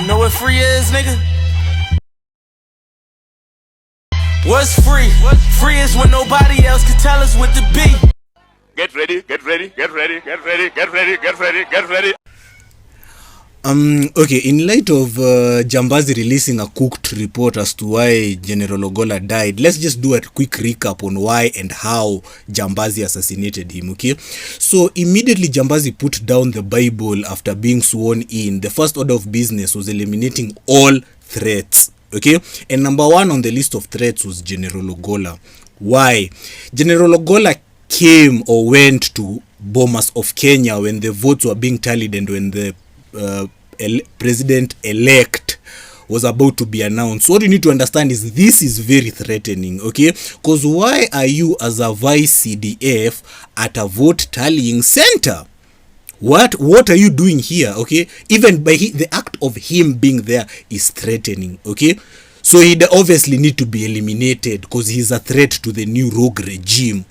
know what free is, nigga? What's free? Free is when nobody else can tell us what to be. Get ready, get ready, get ready, get ready, get ready, get ready, get ready. Okay, in light of Jambazi releasing a cooked report as to why General Ogola died, let's just do a quick recap on why and how Jambazi assassinated him, okay? So immediately Jambazi put down the Bible after being sworn in. The first order of business was eliminating all threats, okay? And number one on the list of threats was General Ogola. Why? General Ogola came or went to Bomas of Kenya when the votes were being tallied and when the president-elect was about to be announced. So what you need to understand is this is very threatening, okay? Because why are you as a vice CDF at a vote tallying center? What are you doing here, okay? Even by the act of him being there is threatening, okay? So he obviously need to be eliminated because he's a threat to the new rogue regime.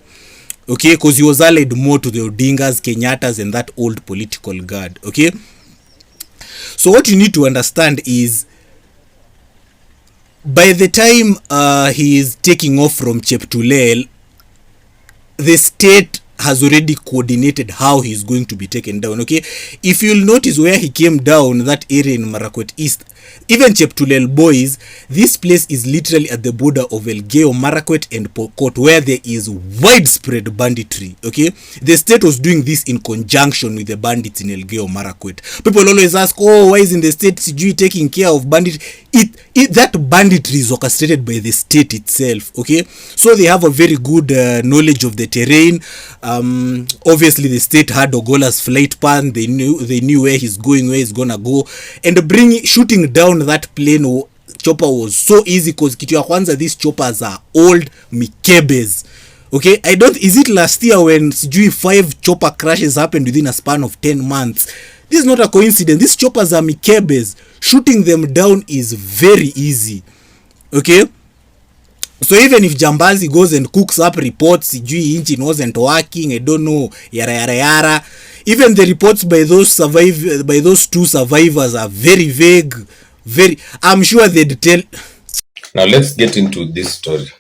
Okay, because he was allied more to the Odingas, Kenyatas, and that old political guard. Okay, so what you need to understand is by the time he is taking off from Cheptulel, the state has already coordinated how he's going to be taken down. Okay, if you'll notice where he came down, that area in Marakwet East, even Cheptulel boys, this place is literally at the border of Elgeyo Marakwet and Pokot, where there is widespread banditry. Okay, the state was doing this in conjunction with the bandits in Elgeyo Marakwet. People always ask, oh, why isn't the state taking care of bandit? That banditry is orchestrated by the state itself. Okay, so they have a very good knowledge of the terrain. Obviously the state had Ogolla'S flight plan. They knew where he's going, where he's gonna go, and shooting down that plane or chopper was so easy because kitu ya kwanza, these choppers are old mikebes. Okay, is it last year when 5 chopper crashes happened within a span of 10 months? This is not a coincidence. These choppers are mikebes. Shooting them down is very easy. Okay, so even if Jambazi goes and cooks up reports, engine wasn't working, I don't know, yara, even the reports by those two survivors are very vague. I'm sure they'd tell. Now let's get into this story.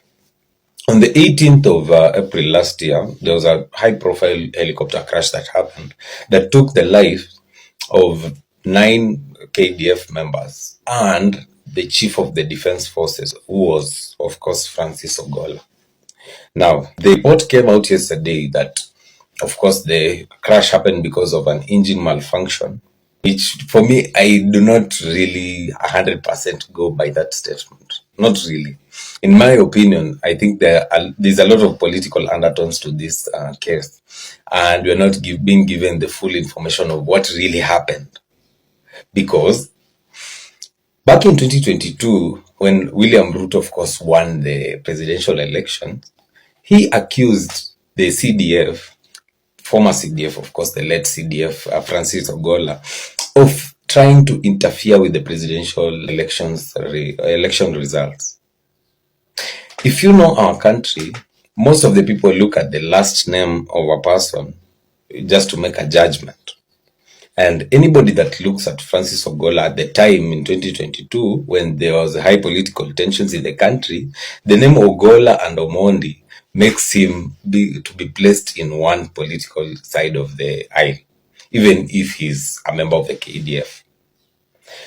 On the 18th of April last year, there was a high-profile helicopter crash that happened that took the life of 9 KDF members and the chief of the defense forces, who was, of course, Francis Ogola. Now, the report came out yesterday that, of course, the crash happened because of an engine malfunction, which, for me, I do not really 100% go by that statement. Not really. In my opinion, I think there's a lot of political undertones to this case, and we're not being given the full information of what really happened. Because back in 2022, when William Ruto, of course, won the presidential election, he accused the CDF, former CDF, of course, the late CDF, Francis Ogola, of trying to interfere with the presidential election results. If you know our country, most of the people look at the last name of a person just to make a judgment. And anybody that looks at Francis Ogola at the time in 2022, when there was high political tensions in the country, the name Ogola and Omondi makes him to be placed in one political side of the aisle, even if he's a member of the KDF.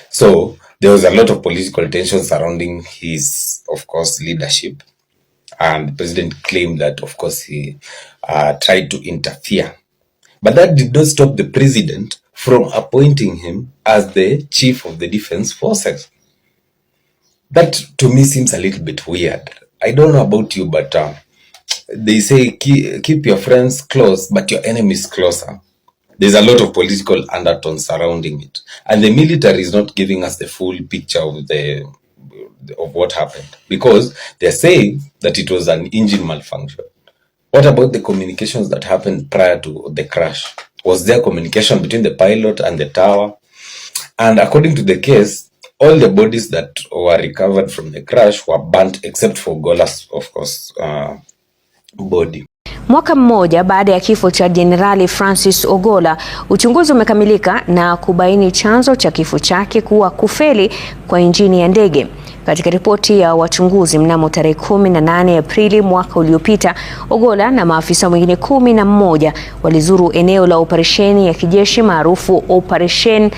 So there was a lot of political tension surrounding his, of course, leadership. And the president claimed that, of course, he tried to interfere. But that did not stop the president from appointing him as the chief of the defense forces. That, to me, seems a little bit weird. I don't know about you, but they say keep your friends close, but your enemies closer. There's a lot of political undertones surrounding it. And the military is not giving us the full picture of what happened, because they're saying that it was an engine malfunction. What about the communications that happened prior to the crash? Was there communication between the pilot and the tower? And according to the case, all the bodies that were recovered from the crash were burnt except for Ogolla'S, of course, body. Mwaka mmoja baada ya kifo cha Jenerali Francis Ogola, uchunguzi umekamilika na kubaini chanzo cha kifo chake kuwa kufeli kwa injini ya ndege. Katika ripoti ya wachunguzi mnamo tarehe 18 Aprili mwaka uliopita, Ogola na maafisa wengine 11 walizuru eneo la operesheni ya kijeshi maarufu Operation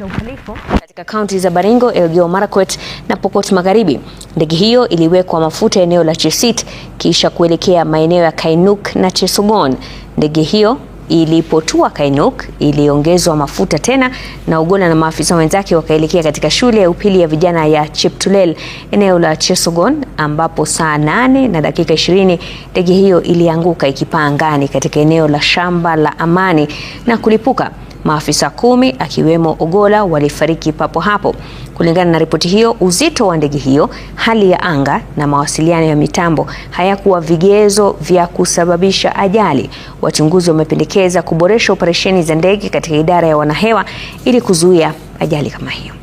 Uhalifu katika kaunti za Baringo, Elgeyo Marakwet na Pokot Magharibi. Ndege hiyo iliwekwa mafuta eneo la Chesit kisha kuelekea maeneo ya Kainuk na Chesogon. Ndege hiyo ilipotua Kainuk iliongezwa mafuta tena na Ogola na maafisa wenzake wakaelekea katika shule ya upili ya vijana ya Cheptulel eneo la Chesogon, ambapo saa 8 na dakika 20 ndege hiyo ilianguka ikipaa angani katika eneo la shamba la Amani na kulipuka. Maafisa 10 akiwemo Ogola walifariki papo hapo. Kulingana na ripoti hiyo, uzito wa ndege hiyo, hali ya anga na mawasiliano ya mitambo hayakuwa vigezo vya kusababisha ajali. Wachunguzi wamependekeza kuboresha operesheni za ndege katika idara ya wanahewa ili kuzuia ajali kama hiyo.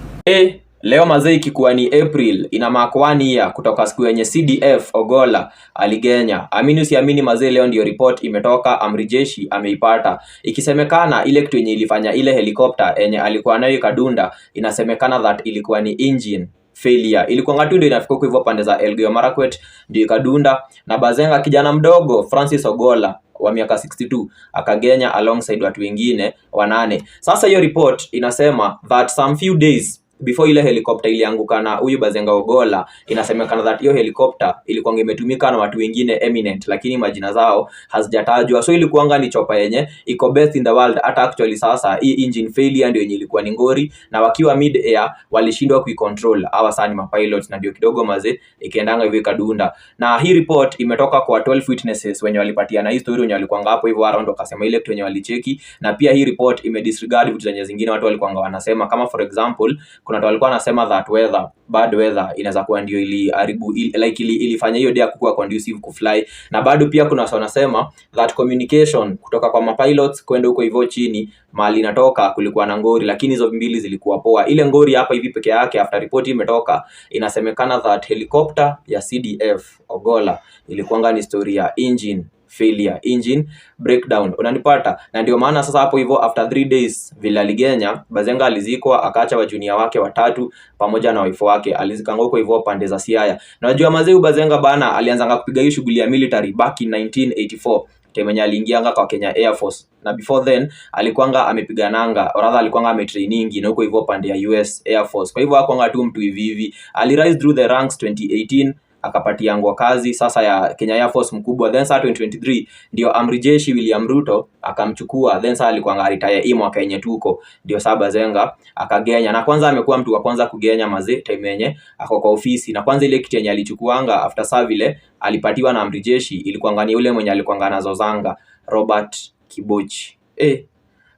Leo mazee ikikuwa ni April, ina mark 1 year kutoka siku yenye CDF Ogola aligenya. Amini usiamini mazee, leo ndio report imetoka, amri jeshi ameipata. Ikisemekana ile kitu yenye ilifanya ile helicopter yenye alikuwa nayo ikadunda, inasemekana that ilikuwa ni engine failure. Ilikuwa ngatu ndio inafika kwa hivyo pande za Elgeyo Marakwet ndio ikadunda, na bazenga kijana mdogo Francis Ogola wa miaka 62 akagenya alongside watu wengine 8. Sasa hiyo report inasema that some few days before ile helicopter ilianguka na huyu Bazenga Ogola, inasemekana that hiyo helicopter ilikuwa imetumika na watu wengine eminent, lakini majina zao hazijatajwa. So ilikuwa ni chopa yenye iko best in the world. Hata actually sasa hii engine failure ndio yenye ilikuwa ni ngori, na wakiwa mid air walishindwa kuicontrol hawa sani ma pilots, na ndio kidogo maze ikaendanga hivyo kadunda. Na hii report imetoka kwa 12 witnesses wenye walipatiana hii story, wenye walikuwa hapo hivyo around, wakasema ile kitu wenye walicheki. Na pia hii report imedisregard vitu zenye zingine watu walikuwa wanasema, kama for example kuna watu walikuwa wanasema that bad weather inaweza kuwa ndio iliharibu ilifanya hiyo day kuwa conducive kufly. Na bado pia kuna watu wanasema that communication kutoka kwa mapilots kwenda huko hivyo chini mahali inatoka kulikuwa na ngori, lakini hizo mbili zilikuwa poa. Ile ngori hapa hivi peke yake, after report imetoka, inasemekana that helicopter ya CDF Ogola ilikuwa ni story ya engine failure, engine breakdown, unanipata? Na ndio maana sasa hapo hivyo after 3 days vile aligenya, Bazenga alizikwa, akaacha wajunia wake 3 pamoja na wife wake, alizikanga huko hivyo pande za Siaya. Na unajua mazee, Bazenga bana alianza kupiga hii shughuli ya military back in 1984 temenya aliingianga kwa Kenya Air Force, na before then alikuanga amepigananga, or rather alikuanga ametrainingi na huko hivyo pande ya US Air Force. Kwa hivyo hakuanga tu mtu hivi, alirise through the ranks 2018 akapatiangwa kazi sasa ya Kenya Air Force mkubwa. Then saa 2023 ndio amri jeshi William Ruto akamchukua. Then saa alikuwa ngaritaya hii mwaka yenye tuko, ndio saa Bazenga akagenya. Na kwanza amekuwa mtu wa kwanza kugenya mazee time yenye ako kwa ofisi. Na kwanza ile kitu yenye alichukuanga after saa vile alipatiwa na amri jeshi ilikuwa ngani yule mwenye alikuwa nganazo zanga Robert Kibochi.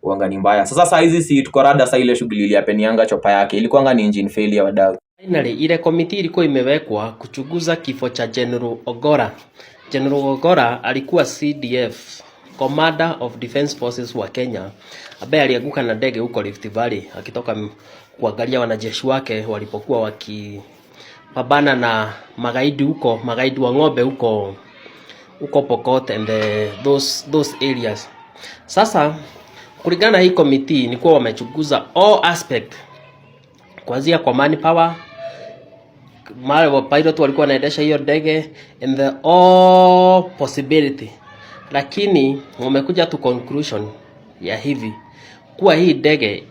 Uangani mbaya. Sasa hizi si tuko rada saa ile shughuli ile yapenianga chopa yake ilikuwa ngani engine failure wadau. Finally, ile komiti ilikuwa imewekwa kuchunguza kifo cha General Ogola. General Ogola alikuwa CDF, Commander of Defense Forces wa Kenya, ambaye alianguka na ndege huko Rift Valley akitoka kuangalia wanajeshi wake walipokuwa wakipambana na magaidi huko, magaidi wa ng'ombe huko Pokot and those areas. Sasa kulingana hii komiti ni kuwa wamechunguza all aspect, kuanzia kwa manpower, mara wa pilot walikuwa wanaendesha hiyo ndege and the all possibility, lakini wamekuja to conclusion ya hivi kuwa hii ndege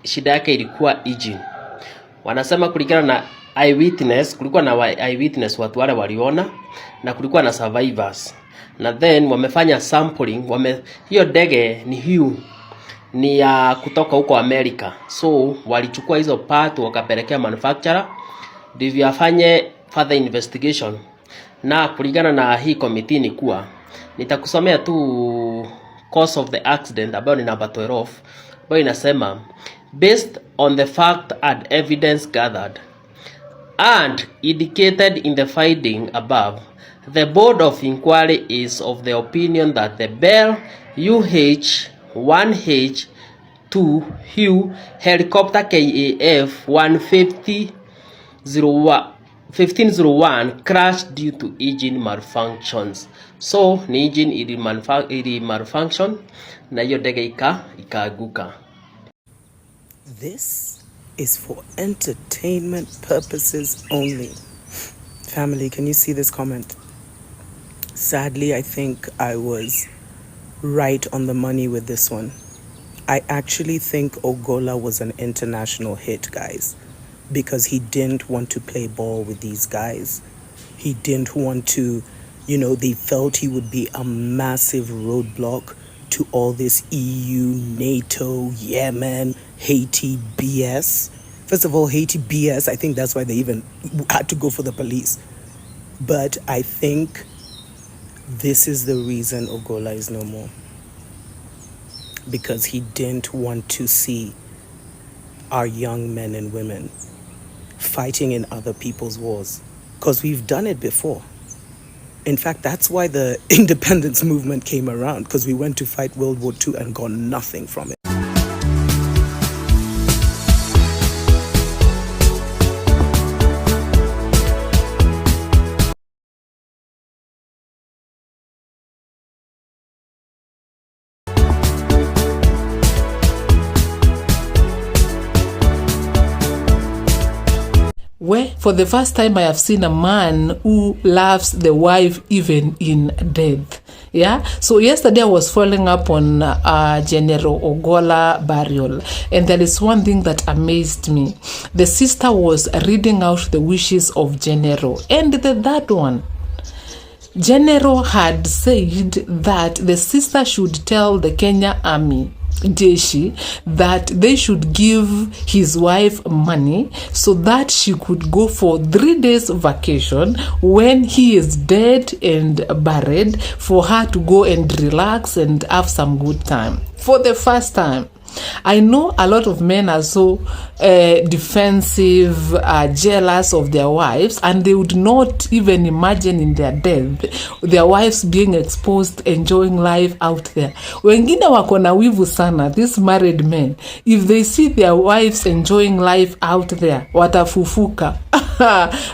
shida yake ilikuwa engine. Wanasema kulingana na eyewitness, kulikuwa na eyewitness, watu wale waliona, na kulikuwa na survivors. Na then wamefanya sampling, hiyo ndege ni ya kutoka huko America. So walichukua hizo part wakapelekea manufacturer ndivyo afanye further investigation. Na kulingana na hii committee ni kuwa nitakusomea tu cause of the accident ambayo ni number 12, ambayo inasema based on the fact and evidence gathered and indicated in the finding above, the board of inquiry is of the opinion that the Bell UH-1H 2 helicopter KAF 150 1501 crashed due to engine malfunctions. So ni engine ili malfunction na hiyo ndege ikaanguka. This is for entertainment purposes only. Family, can you see this comment? Sadly, I think I was right on the money with this one. I actually think Ogola was an international hit, guys, because he didn't want to play ball with these guys. He didn't want to, they felt he would be a massive roadblock to all this EU, NATO, Yemen, Haiti BS. First of all, Haiti BS, I think that's why they even had to go for the police. But I think this is the reason Ogola is no more. Because he didn't want to see our young men and women fighting in other people's wars. Because we've done it before. In fact, that's why the independence movement came around, because we went to fight World War II and got nothing from it. Where for the first time I have seen a man who loves the wife even in death. Yeah, so yesterday I was following up on General Ogola burial, and there is one thing that amazed me. The sister was reading out the wishes of General, and the third one, General had said that the sister should tell the Kenya Army Jeshi that they should give his wife money so that she could go for 3 days vacation when he is dead and buried, for her to go and relax and have some good time. For the first time, I know a lot of men are so defensive, jealous of their wives, and they would not even imagine in their death their wives being exposed, enjoying life out there. Wengine wako na wivu sana, these married men, if they see their wives enjoying life out there, watafufuka.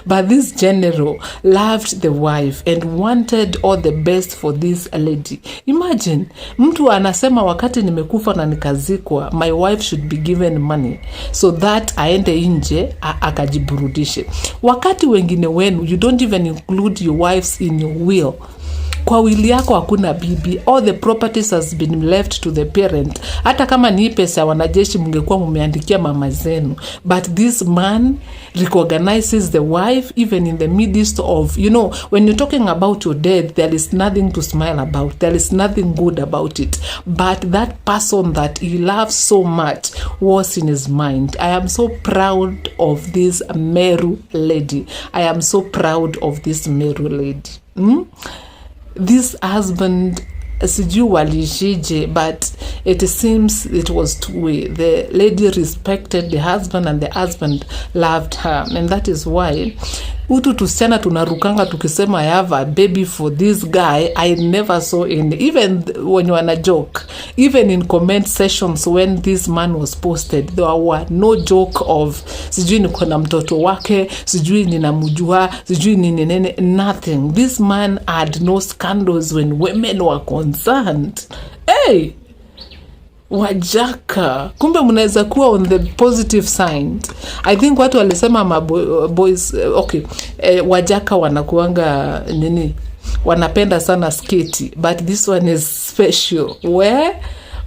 But this general loved the wife and wanted all the best for this lady. Imagine, mtu anasema wakati nimekufa na nikazikwa, my wife should be given money so that aende nje akajiburudishe. Wakati wengine wenu, you don't even include your wives in your will. Kwa wili yako hakuna bibi, all the properties has been left to the parent. Hata kama ni pesa wanajeshi mngekuwa mumeandikia mama zenu. But this man recognizes the wife even in the midst of, when you're talking about your death, there is nothing to smile about. There is nothing good about it. But that person that he loves so much was in his mind. I am so proud of this Meru lady. I am so proud of this Meru lady. This husband, sijui walishije, but it seems it was two-way. The lady respected the husband and the husband loved her, and that is why utu tusichana tunarukanga tukisema I have a baby for this guy. I never saw in, even when you wanna joke, even in comment sessions when this man was posted, there were no joke of sijui niko na mtoto wake, sijui ninamjua, sijui nini, nothing. This man had no scandals when women were concerned. Hey, Wajaka, kumbe mnaweza kuwa on the positive side. I think watu walisema boys, okay, Wajaka wanakuanga nini, wanapenda sana sketi, but this one is special. Where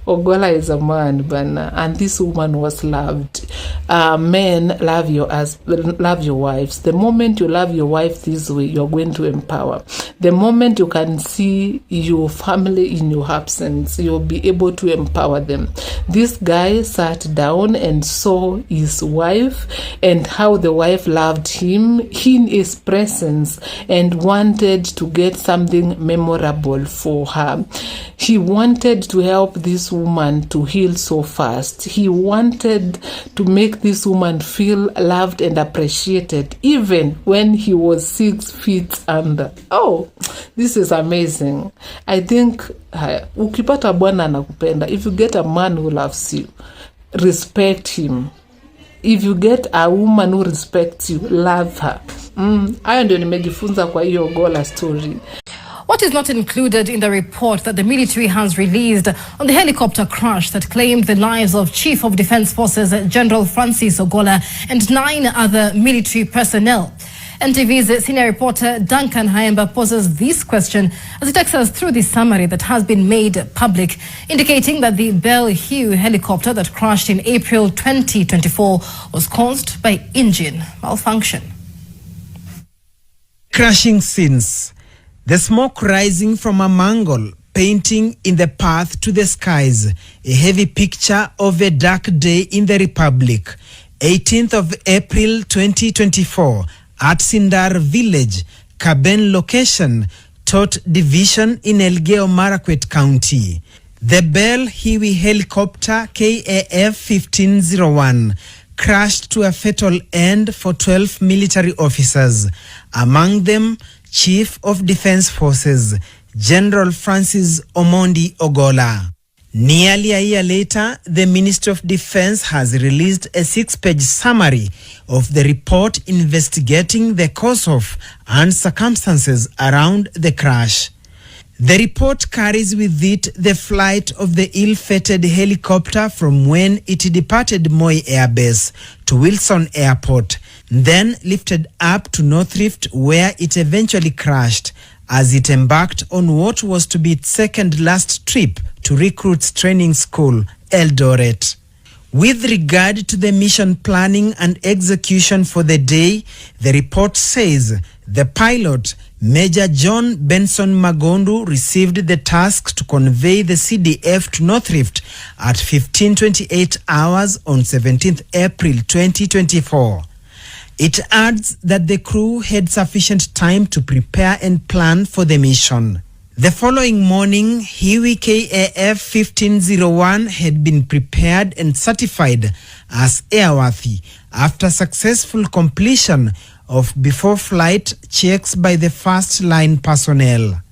Ogola is a man, bana, and this woman was loved. Men, love your wives. The moment you love your wife this way, you're going to empower. The moment you can see your family in your absence, you'll be able to empower them. This guy sat down and saw his wife and how the wife loved him in his presence and wanted to get something memorable for her. He wanted to help this woman to heal so fast. He wanted to make this woman feel loved and appreciated even when he was 6 feet under. Oh, this is amazing. I think ukipata bwana anakupenda, if you get a man who loves you, respect him. If you get a woman who respects you, love her. Hayo ndio nimejifunza kwa hiyo Ogola story. What is not included in the report that the military has released on the helicopter crash that claimed the lives of Chief of Defence Forces General Francis Ogola and 9 other military personnel? NTV's senior reporter Duncan Haemba poses this question as he takes us through the summary that has been made public, indicating that the Bell Hugh helicopter that crashed in April 2024 was caused by engine malfunction. Crashing scenes. The smoke rising from a mangle, painting in the path to the skies. A heavy picture of a dark day in the Republic. 18th of April 2024 at Sindar Village, Kaben location, Tot Division in Elgeyo Marakwet County. The Bell Huey helicopter KAF 1501 crashed to a fatal end for 12 military officers, among them Chief of Defence Forces, General Francis Omondi Ogola. Nearly a year later, the Ministry of Defence has released a 6-page summary of the report investigating the cause of and circumstances around the crash. The report carries with it the flight of the ill-fated helicopter from when it departed Moi Air Base to Wilson Airport, then lifted up to North Rift where it eventually crashed as it embarked on what was to be its second last trip to Recruits Training School, Eldoret. With regard to the mission planning and execution for the day, the report says the pilot, Major John Benson Magondu, received the task to convey the CDF to North Rift at 15:28 hours on 17th April 2024. It adds that the crew had sufficient time to prepare and plan for the mission. The following morning, Huey KAF 1501 had been prepared and certified as airworthy after successful completion of before-flight checks by the first-line personnel.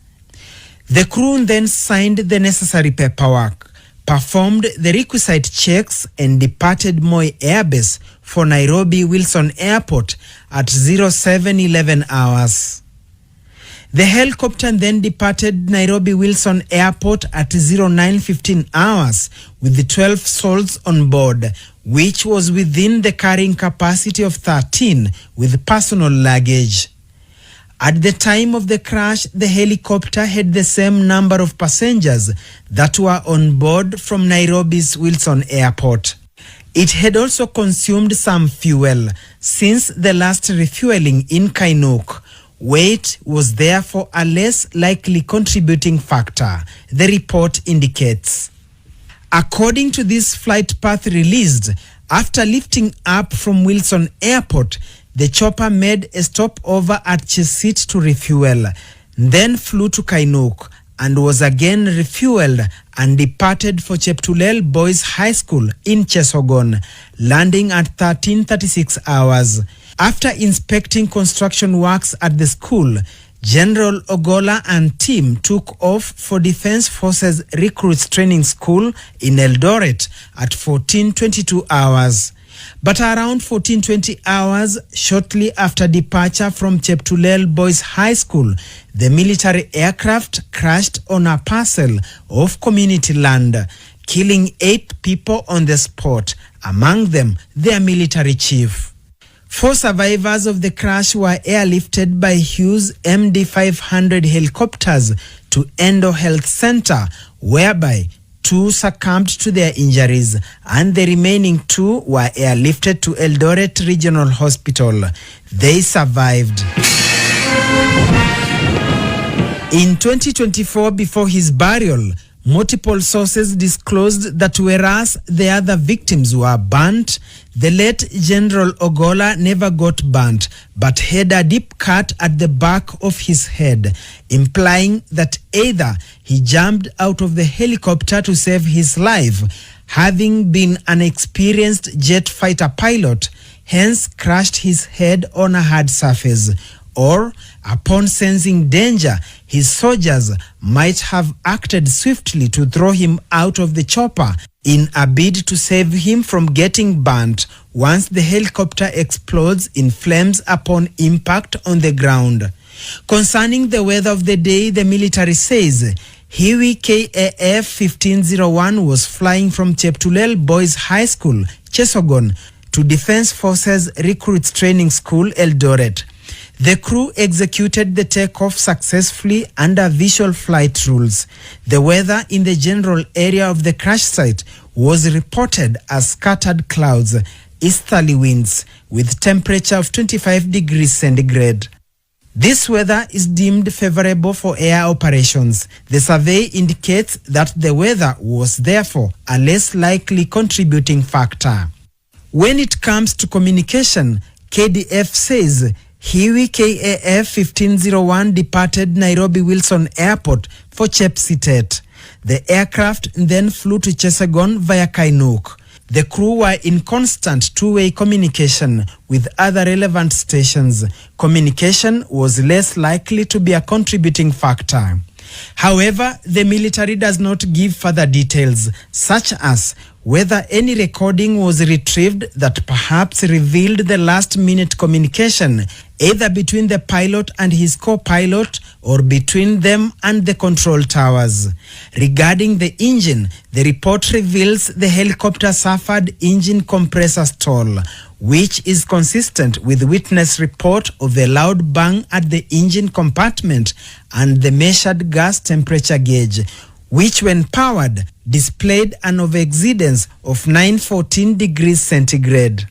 The crew then signed the necessary paperwork, performed the requisite checks, and departed Moi Air Base for Nairobi Wilson Airport at 0711 hours. The helicopter then departed Nairobi Wilson Airport at 0915 hours with the 12 souls on board, which was within the carrying capacity of 13 with personal luggage. At the time of the crash, the helicopter had the same number of passengers that were on board from Nairobi's Wilson Airport. It had also consumed some fuel since the last refueling in Kainuk. Weight was therefore a less likely contributing factor, the report indicates. According to this flight path released, after lifting up from Wilson Airport, the chopper made a stopover at Chesit to refuel, then flew to Kainuk and was again refueled and departed for Cheptulel Boys High School in Chesogon, landing at 13:36 hours. After inspecting construction works at the school, General Ogola and team took off for Defence Forces Recruits Training School in Eldoret at 14:22 hours. But around 14:20 hours, shortly after departure from Cheptulel Boys High School, the military aircraft crashed on a parcel of community land, killing 8 people on the spot, among them their military chief. 4 survivors of the crash were airlifted by Hughes MD-500 helicopters to Endo Health Center, whereby 2 succumbed to their injuries and the remaining 2 were airlifted to Eldoret Regional Hospital. They survived. In 2024, before his burial, multiple sources disclosed that whereas the other victims were burnt, the late General Ogola never got burnt, but had a deep cut at the back of his head, implying that either he jumped out of the helicopter to save his life, having been an experienced jet fighter pilot, hence crashed his head on a hard surface, or, upon sensing danger, his soldiers might have acted swiftly to throw him out of the chopper in a bid to save him from getting burnt once the helicopter explodes in flames upon impact on the ground. Concerning the weather of the day, the military says Hiwi KAF 1501 was flying from Cheptulel Boys High School, Chesogon, to Defense Forces Recruits Training School, Eldoret. The crew executed the takeoff successfully under visual flight rules. The weather in the general area of the crash site was reported as scattered clouds, easterly winds, with temperature of 25 degrees centigrade. This weather is deemed favorable for air operations. The survey indicates that the weather was therefore a less likely contributing factor. When it comes to communication, KDF says Hiwi KAF 1501 departed Nairobi Wilson Airport for Chepsitet. The aircraft then flew to Chesagon via Kainuk. The crew were in constant two-way communication with other relevant stations. Communication was less likely to be a contributing factor. However, the military does not give further details, such as whether any recording was retrieved that perhaps revealed the last-minute communication, either between the pilot and his co-pilot or between them and the control towers. Regarding the engine, the report reveals the helicopter suffered engine compressor stall, which is consistent with witness report of a loud bang at the engine compartment and the measured gas temperature gauge, which when powered displayed an overexceedance of 914 degrees centigrade.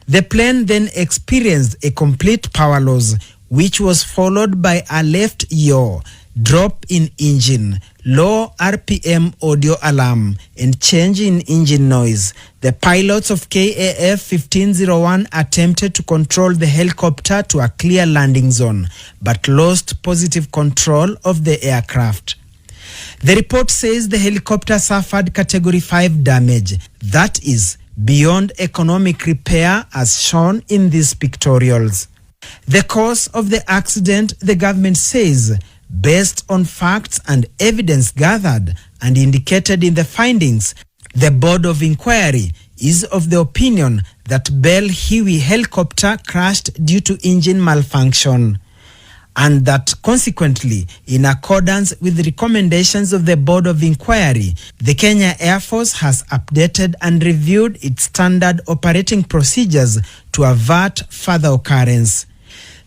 The plane then experienced a complete power loss, which was followed by a left yaw, drop in engine, low RPM audio alarm, and change in engine noise. The pilots of KAF 1501 attempted to control the helicopter to a clear landing zone, but lost positive control of the aircraft. The report says the helicopter suffered Category 5 damage, that is, beyond economic repair as shown in these pictorials. The cause of the accident, the government says, based on facts and evidence gathered and indicated in the findings, the Board of Inquiry is of the opinion that Bell Hiwi helicopter crashed due to engine malfunction, and that consequently, in accordance with the recommendations of the Board of Inquiry, the Kenya Air Force has updated and reviewed its standard operating procedures to avert further occurrence.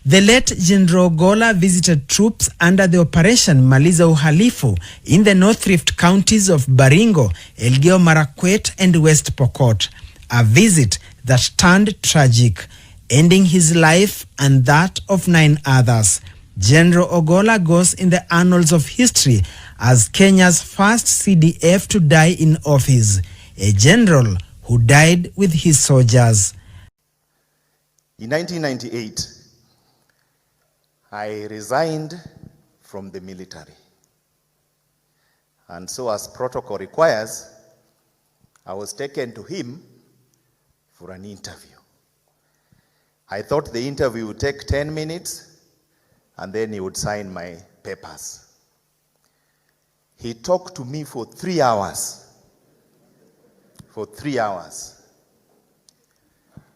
The late General Ogola visited troops under the Operation Maliza Uhalifu in the North Rift counties of Baringo, Elgeyo Marakwet and West Pokot, a visit that turned tragic, ending his life and that of 9 others. General Ogola goes in the annals of history as Kenya's first CDF to die in office, a general who died with his soldiers. In 1998, I resigned from the military. And so, as protocol requires, I was taken to him for an interview. I thought the interview would take 10 minutes, and then he would sign my papers. He talked to me for 3 hours. For 3 hours.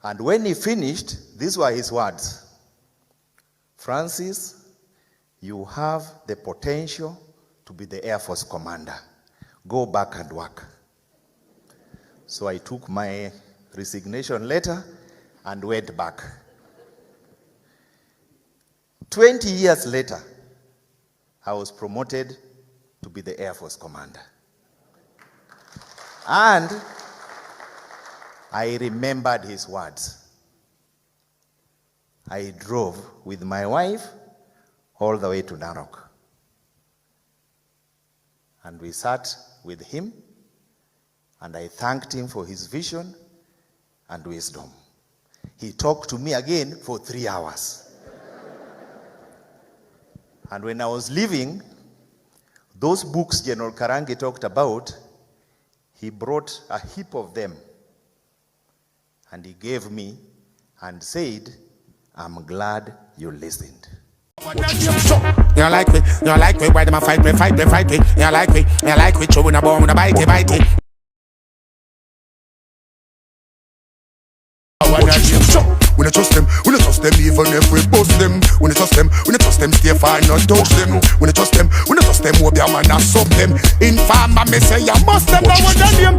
And when he finished, these were his words. Francis, you have the potential to be the Air Force commander. Go back and work. So I took my resignation letter and went back. 20 years later, I was promoted to be the Air Force commander. And I remembered his words. I drove with my wife all the way to Narok. And we sat with him, and I thanked him for his vision and wisdom. He talked to me again for 3 hours. And when I was leaving, those books General Karangi talked about, he brought a heap of them. And he gave me and said, I'm glad you listened. You like me, why them a fight me. You like me, chewing a bone with a bite. We don't trust them, even if we bust them. We don't trust them, stay far, not touch them. We don't trust them, hope their man not sub them. Informer, me say you must them, now what them.